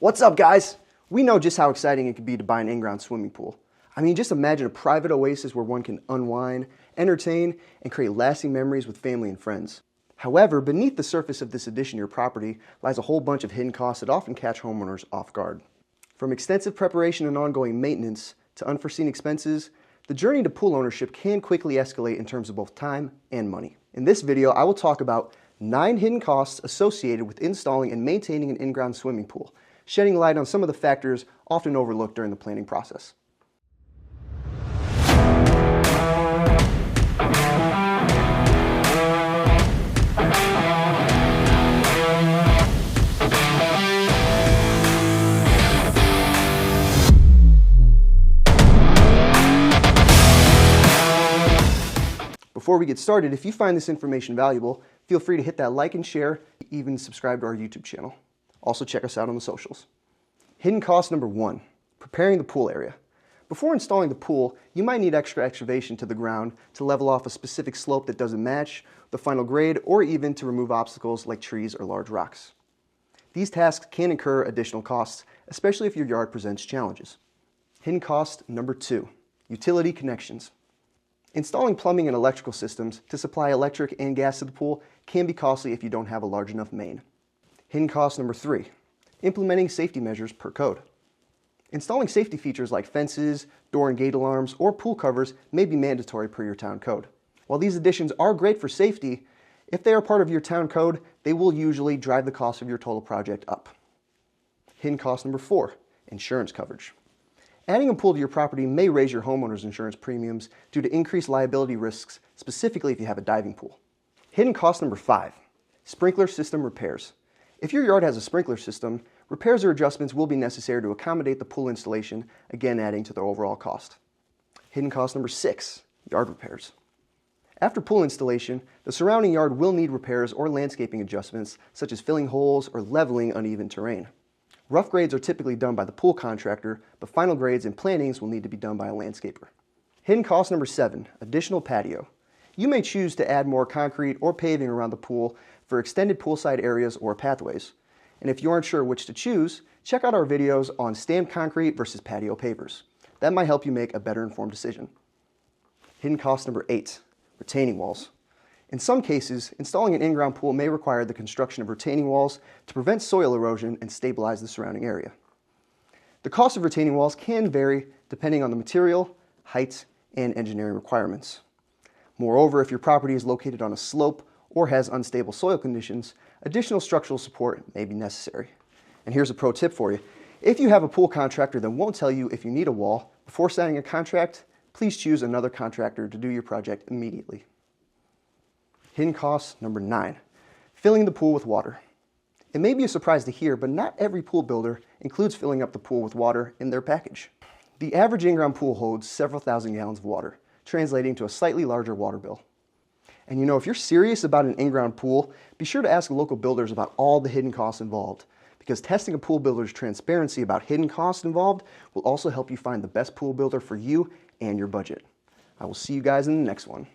What's up, guys? We know just how exciting it can be to buy an in-ground swimming pool. I mean, just imagine a private oasis where one can unwind, entertain, and create lasting memories with family and friends. However, beneath the surface of this addition to your property lies a whole bunch of hidden costs that often catch homeowners off guard. From extensive preparation and ongoing maintenance to unforeseen expenses, the journey to pool ownership can quickly escalate in terms of both time and money. In this video, I will talk about 9 hidden costs associated with installing and maintaining an in-ground swimming pool, shedding light on some of the factors often overlooked during the planning process. Before we get started, if you find this information valuable, feel free to hit that like and share, even subscribe to our YouTube channel. Also check us out on the socials. Hidden cost number 1, preparing the pool area. Before installing the pool, you might need extra excavation to the ground to level off a specific slope that doesn't match the final grade, or even to remove obstacles like trees or large rocks. These tasks can incur additional costs, especially if your yard presents challenges. Hidden cost number 2, utility connections. Installing plumbing and electrical systems to supply electric and gas to the pool can be costly if you don't have a large enough main. Hidden cost number 3, implementing safety measures per code. Installing safety features like fences, door and gate alarms, or pool covers may be mandatory per your town code. While these additions are great for safety, if they are part of your town code, they will usually drive the cost of your total project up. Hidden cost number 4, insurance coverage. Adding a pool to your property may raise your homeowner's insurance premiums due to increased liability risks, specifically if you have a diving pool. Hidden cost number 5, sprinkler system repairs. If your yard has a sprinkler system, repairs or adjustments will be necessary to accommodate the pool installation, again adding to the overall cost. Hidden cost number 6, yard repairs. After pool installation, the surrounding yard will need repairs or landscaping adjustments, such as filling holes or leveling uneven terrain. Rough grades are typically done by the pool contractor, but final grades and plantings will need to be done by a landscaper. Hidden cost number 7, additional patio. You may choose to add more concrete or paving around the pool for extended poolside areas or pathways. And if you aren't sure which to choose, check out our videos on stamped concrete versus patio pavers. That might help you make a better informed decision. Hidden cost number 8, retaining walls. In some cases, installing an in-ground pool may require the construction of retaining walls to prevent soil erosion and stabilize the surrounding area. The cost of retaining walls can vary depending on the material, height, and engineering requirements. Moreover, if your property is located on a slope or has unstable soil conditions, additional structural support may be necessary. And here's a pro tip for you. If you have a pool contractor that won't tell you if you need a wall before signing a contract, please choose another contractor to do your project immediately. Hidden cost number 9, filling the pool with water. It may be a surprise to hear, but not every pool builder includes filling up the pool with water in their package. The average in-ground pool holds several thousand gallons of water, translating to a slightly larger water bill. And you know, if you're serious about an in-ground pool, be sure to ask local builders about all the hidden costs involved, because testing a pool builder's transparency about hidden costs involved will also help you find the best pool builder for you and your budget. I will see you guys in the next one.